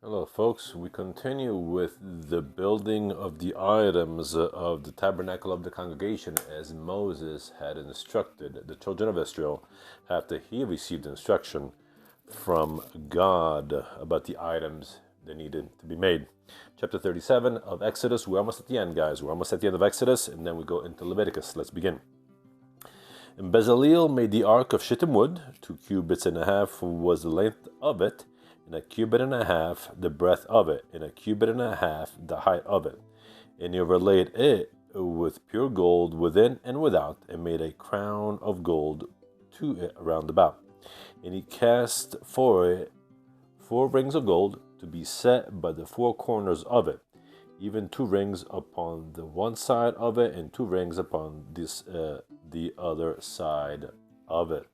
Hello, folks. We continue with the building of the items of the tabernacle of the congregation as Moses had instructed the children of Israel after he received instruction from God about the items that needed to be made. Chapter 37 of Exodus. We're almost at the end, guys. We're almost at the end of Exodus, and then we go into Leviticus. Let's begin. And Bezaleel made the ark of shittim wood. 2 cubits and a half was the length of it, and a cubit and a half the breadth of it, and a cubit and a half the height of it. And he overlaid it with pure gold within and without, and made a crown of gold to it round about. And he cast for it 4 rings of gold to be set by the 4 corners of it, even 2 rings upon the one side of it, and 2 rings upon the other side of it.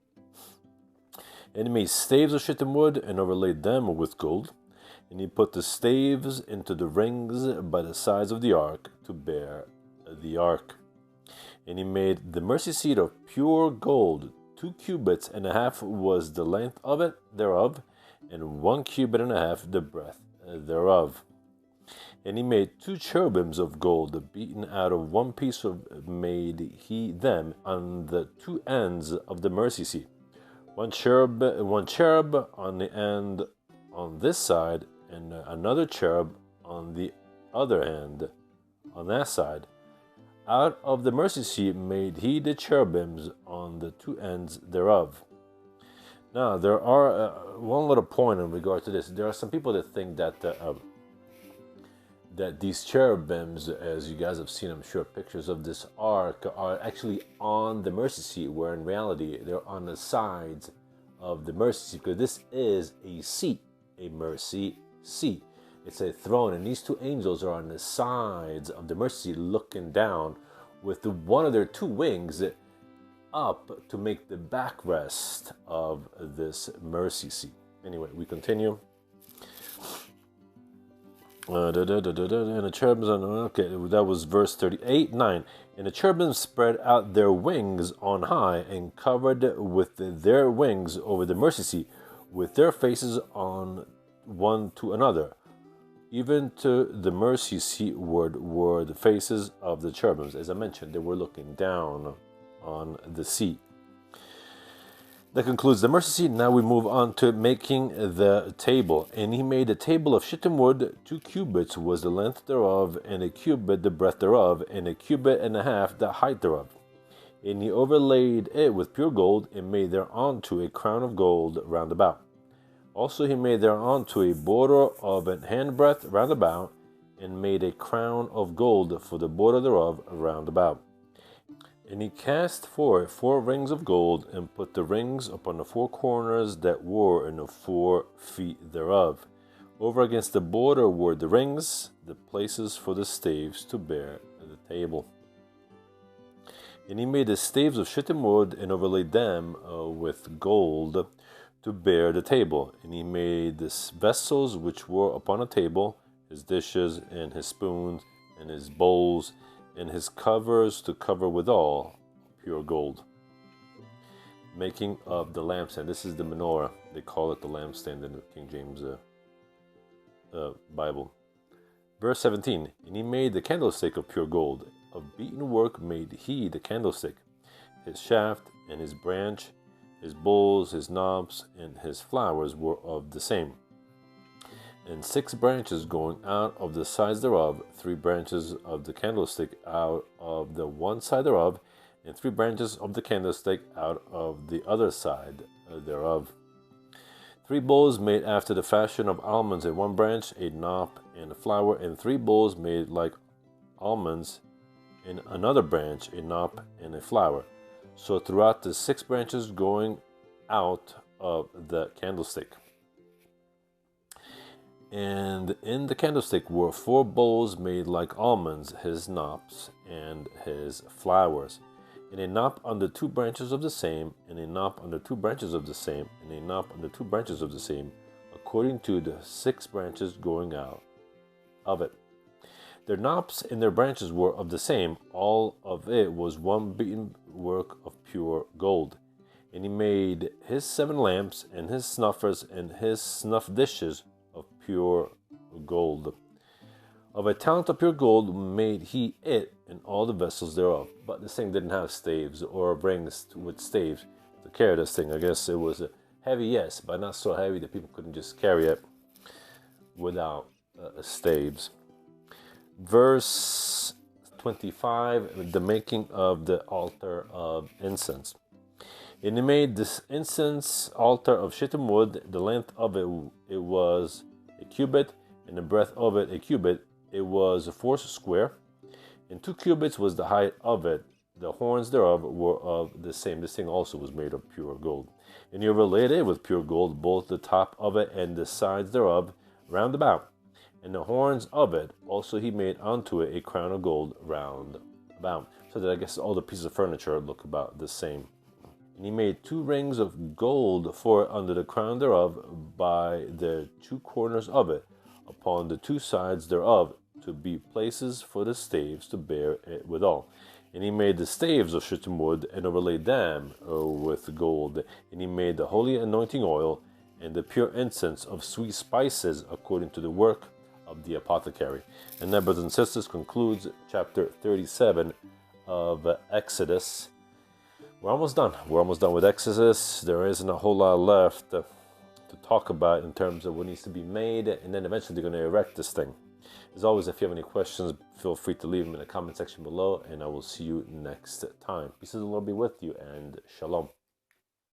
And he made staves of shittim wood and overlaid them with gold. And he put the staves into the rings by the sides of the ark to bear the ark. And he made the mercy seat of pure gold. 2 cubits and a half was the length of it thereof, and 1 cubit and a half the breadth thereof. And he made 2 cherubims of gold, beaten out of 1 piece made he them on the 2 ends of the mercy seat. One cherub on the end on this side, and another cherub on the other end on that side. Out of the mercy seat made he the cherubims on the 2 ends thereof. Now, there are one little point in regard to this. There are some people that think that these cherubims, as you guys have seen, I'm sure, pictures of this ark, are actually on the mercy seat, where in reality they're on the sides of the mercy seat, because this is a seat, a mercy seat. It's a throne, and these 2 angels are on the sides of the mercy seat looking down with one of their 2 wings up to make the backrest of this mercy seat. Anyway, we continue. And the cherubims, okay, that was verse 38, 9. And the cherubims spread out their wings on high, and covered with their wings over the mercy seat, with their faces on one to another. Even to the mercy seat were the faces of the cherubims. As I mentioned, they were looking down on the seat. That concludes the mercy seat. Now we move on to making the table. And he made a table of shittim wood. 2 cubits was the length thereof, and a cubit the breadth thereof, and a cubit and a half the height thereof. And he overlaid it with pure gold, and made thereunto a crown of gold round about. Also he made thereunto a border of an handbreadth round about, and made a crown of gold for the border thereof round about. And he cast for it 4 rings of gold, and put the rings upon the 4 corners that were in the 4 feet thereof. Over against the border were the rings, the places for the staves to bear the table. And he made the staves of shittim wood, and overlaid them with gold to bear the table. And he made the vessels which were upon the table, his dishes, and his spoons, and his bowls, and his covers to cover withal, pure gold. Making of the lampstand. This is the menorah. They call it the lampstand in the King James Bible. Verse 17. And he made the candlestick of pure gold. Of beaten work made he the candlestick. His shaft and his branch, his bowls, his knobs, and his flowers were of the same. And 6 branches going out of the sides thereof, 3 branches of the candlestick out of the one side thereof, and 3 branches of the candlestick out of the other side thereof. 3 bowls made after the fashion of almonds in one branch, a knop and a flower, and 3 bowls made like almonds in another branch, a knop and a flower. So throughout the 6 branches going out of the candlestick. And in the candlestick were 4 bowls made like almonds, his knops and his flowers, and a knop on the 2 branches of the same, and a knop on the 2 branches of the same, and a knop on the 2 branches of the same, according to the 6 branches going out of it. Their knops and their branches were of the same. All of it was one beaten work of pure gold. And he made his 7 lamps, and his snuffers, and his snuff dishes of pure gold. Of a talent of pure gold made he it and all the vessels thereof. But this thing didn't have staves or rings with staves to carry this thing. I guess it was heavy, yes, but not so heavy that people couldn't just carry it without staves. Verse 25, the making of the altar of incense. And he made this incense altar of shittim wood. The length of it was a cubit, and the breadth of it a cubit. It was 4 square, and 2 cubits was the height of it. The horns thereof were of the same. This thing also was made of pure gold. And he overlaid it with pure gold, both the top of it and the sides thereof, round about. And the horns of it also he made unto it a crown of gold round about. So that I guess all the pieces of furniture look about the same. And he made 2 rings of gold for it under the crown thereof by the 2 corners of it, upon the 2 sides thereof, to be places for the staves to bear it withal. And he made the staves of shittim wood, and overlaid them with gold. And he made the holy anointing oil, and the pure incense of sweet spices, according to the work of the apothecary. And that, brothers and sisters, concludes chapter 37 of Exodus. We're almost done. We're almost done with Exodus. There isn't a whole lot left to talk about in terms of what needs to be made, and then eventually they're going to erect this thing. As always, if you have any questions, feel free to leave them in the comment section below, and I will see you next time. Peace of the Lord be with you, and shalom.